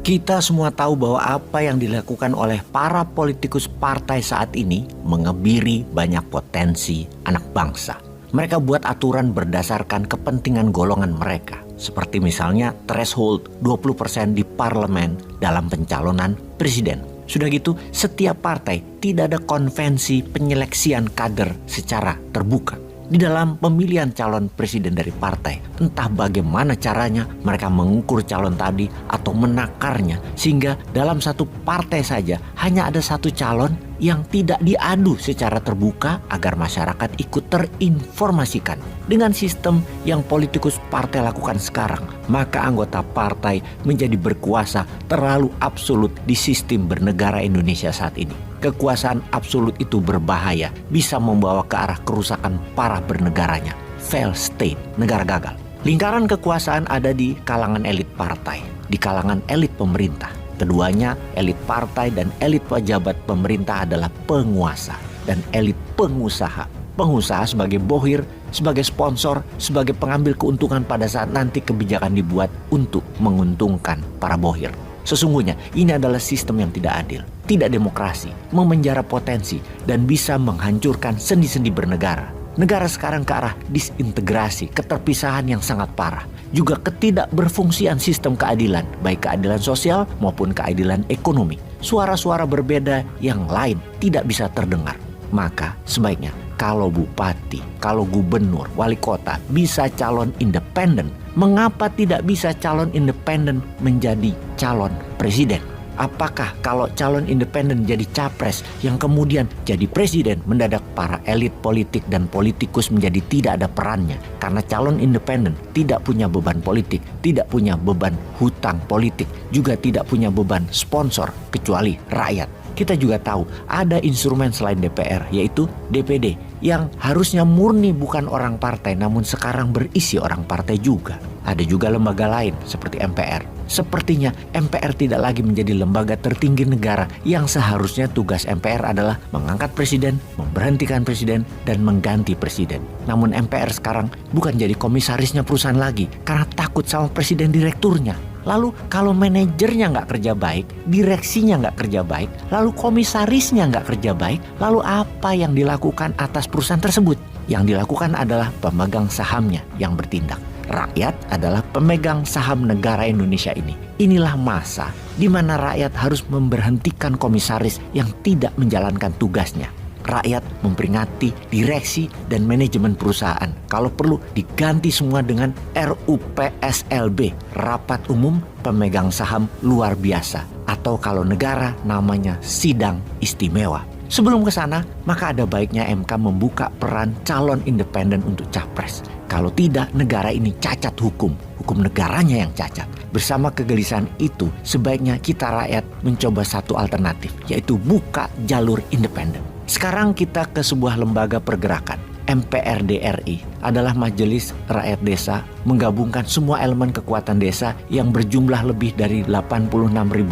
Kita semua tahu bahwa apa yang dilakukan oleh para politikus partai saat ini mengebiri banyak potensi anak bangsa. Mereka buat aturan berdasarkan kepentingan golongan mereka. Seperti misalnya threshold 20% di parlemen dalam pencalonan presiden. Sudah gitu, setiap partai tidak ada konvensi penyeleksian kader secara terbuka. Di dalam pemilihan calon presiden dari partai, entah bagaimana caranya mereka mengukur calon tadi atau menakarnya, sehingga dalam satu partai saja hanya ada satu calon yang tidak diadu secara terbuka agar masyarakat ikut terinformasikan. Dengan sistem yang politikus partai lakukan sekarang, maka anggota partai menjadi berkuasa terlalu absolut di sistem bernegara Indonesia saat ini. Kekuasaan absolut itu berbahaya, bisa membawa ke arah kerusakan parah bernegaranya. Failed state, negara gagal. Lingkaran kekuasaan ada di kalangan elit partai, di kalangan elit pemerintah. Keduanya, elit partai dan elit pejabat pemerintah adalah penguasa, dan elit pengusaha. Pengusaha sebagai bohir, sebagai sponsor, sebagai pengambil keuntungan pada saat nanti kebijakan dibuat untuk menguntungkan para bohir. Sesungguhnya ini adalah sistem yang tidak adil, tidak demokrasi, memenjara potensi, dan bisa menghancurkan sendi-sendi bernegara. Negara sekarang ke arah disintegrasi, keterpisahan yang sangat parah. Juga ketidakberfungsian sistem keadilan, baik keadilan sosial maupun keadilan ekonomi. Suara-suara berbeda yang lain tidak bisa terdengar. Maka sebaiknya kalau bupati, kalau gubernur, wali kota bisa calon independen, mengapa tidak bisa calon independen menjadi calon presiden? Apakah kalau calon independen jadi capres yang kemudian jadi presiden, mendadak para elit politik dan politikus menjadi tidak ada perannya? Karena calon independen tidak punya beban politik, tidak punya beban hutang politik, juga tidak punya beban sponsor kecuali rakyat. Kita juga tahu ada instrumen selain DPR, yaitu DPD, yang harusnya murni bukan orang partai, namun sekarang berisi orang partai juga. Ada juga lembaga lain seperti MPR. Sepertinya MPR tidak lagi menjadi lembaga tertinggi negara yang seharusnya tugas MPR adalah mengangkat presiden, memberhentikan presiden, dan mengganti presiden. Namun MPR sekarang bukan jadi komisarisnya perusahaan lagi karena takut sama presiden direkturnya. Lalu kalau manajernya nggak kerja baik, direksinya nggak kerja baik, lalu komisarisnya nggak kerja baik, lalu apa yang dilakukan atas perusahaan tersebut? Yang dilakukan adalah pemegang sahamnya yang bertindak. Rakyat adalah pemegang saham negara Indonesia ini. Inilah masa di mana rakyat harus memberhentikan komisaris yang tidak menjalankan tugasnya. Rakyat memperingati direksi dan manajemen perusahaan. Kalau perlu diganti semua dengan RUPSLB, Rapat Umum Pemegang Saham Luar Biasa. Atau kalau negara namanya Sidang Istimewa. Sebelum ke sana, maka ada baiknya MK membuka peran calon independen untuk capres. Kalau tidak, negara ini cacat hukum negaranya yang cacat. Bersama kegelisahan itu, sebaiknya kita rakyat mencoba satu alternatif, yaitu buka jalur independen. Sekarang kita ke sebuah lembaga pergerakan. MPRD RI adalah Majelis Rakyat Desa, menggabungkan semua elemen kekuatan desa yang berjumlah lebih dari 86.000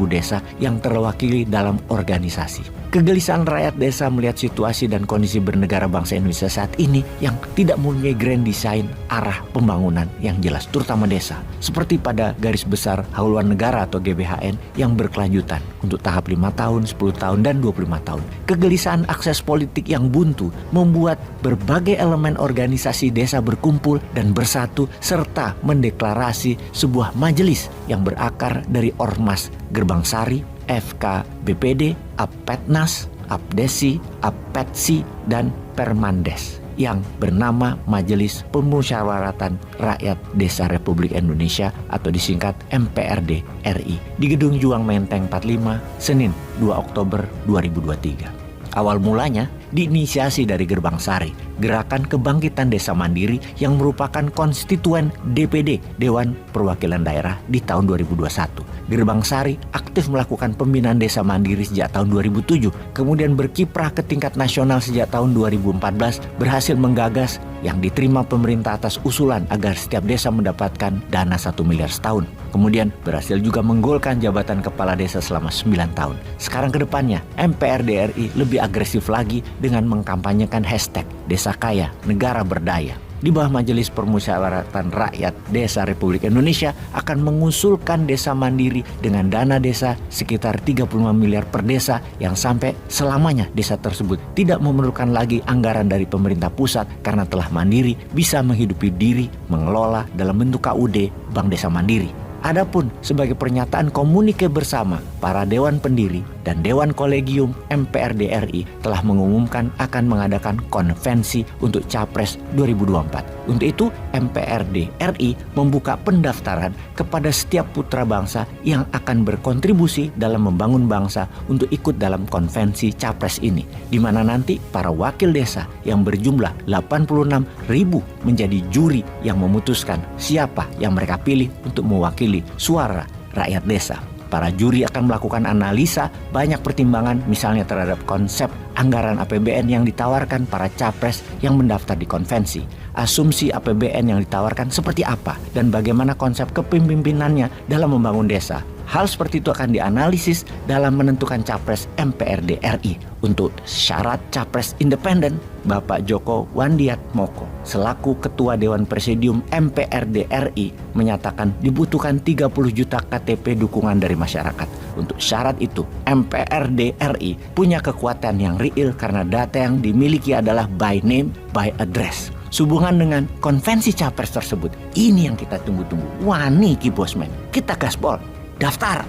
desa yang terwakili dalam organisasi. Kegelisahan rakyat desa melihat situasi dan kondisi bernegara bangsa Indonesia saat ini yang tidak mempunyai grand design arah pembangunan yang jelas, terutama desa. Seperti pada garis besar haluan negara atau GBHN yang berkelanjutan untuk tahap 5 tahun, 10 tahun, dan 25 tahun. Kegelisahan akses politik yang buntu membuat berbagai elemen organisasi desa berkumpul dan bersatu serta mendeklarasi sebuah majelis yang berakar dari Ormas Gerbang Sari, FKBPD, Apetnas, Apdesi, Apetsi, dan Permandes yang bernama Majelis Pemusyawaratan Rakyat Desa Republik Indonesia atau disingkat MPRD RI di Gedung Juang Menteng 45, Senin 2 Oktober 2023. Awal mulanya diinisiasi dari Gerbang Sari, Gerakan Kebangkitan Desa Mandiri yang merupakan konstituen DPD Dewan Perwakilan Daerah di tahun 2021. Gerbang Sari aktif melakukan pembinaan desa mandiri sejak tahun 2007, kemudian berkiprah ke tingkat nasional sejak tahun 2014, berhasil menggagas yang diterima pemerintah atas usulan agar setiap desa mendapatkan dana 1 miliar setahun. Kemudian berhasil juga menggolkan jabatan kepala desa selama 9 tahun. Sekarang ke depannya, MPRD RI lebih agresif lagi dengan mengkampanyekan hashtag Desa Kaya, Negara Berdaya. di bawah Majelis Permusyawaratan Rakyat Desa Republik Indonesia akan mengusulkan desa mandiri dengan dana desa sekitar 35 miliar per desa yang sampai selamanya desa tersebut tidak memerlukan lagi anggaran dari pemerintah pusat karena telah mandiri bisa menghidupi diri mengelola dalam bentuk KUD Bank Desa Mandiri. Adapun sebagai pernyataan komunike bersama, para Dewan Pendiri dan Dewan Kolegium MPRD RI telah mengumumkan akan mengadakan konvensi untuk Capres 2024. Untuk itu, MPRD RI membuka pendaftaran kepada setiap putra bangsa yang akan berkontribusi dalam membangun bangsa untuk ikut dalam konvensi Capres ini, di mana nanti para wakil desa yang berjumlah 86.000 menjadi juri yang memutuskan siapa yang mereka pilih untuk mewakili suara rakyat desa. Para juri akan melakukan analisa banyak pertimbangan misalnya terhadap konsep anggaran APBN yang ditawarkan para capres yang mendaftar di konvensi. Asumsi APBN yang ditawarkan seperti apa dan bagaimana konsep kepemimpinannya dalam membangun desa. Hal seperti itu akan dianalisis dalam menentukan capres MPRD RI. Untuk syarat capres independen, Bapak Joko Wandiatmoko selaku Ketua Dewan Presidium MPRD RI menyatakan dibutuhkan 30 juta KTP dukungan dari masyarakat. Untuk syarat itu, MPRD RI punya kekuatan yang real karena data yang dimiliki adalah by name, by address. Sehubungan dengan konvensi capres tersebut, ini yang kita tunggu-tunggu. Wani Ki Bosman, kita gaspol. Daftar.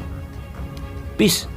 Peace.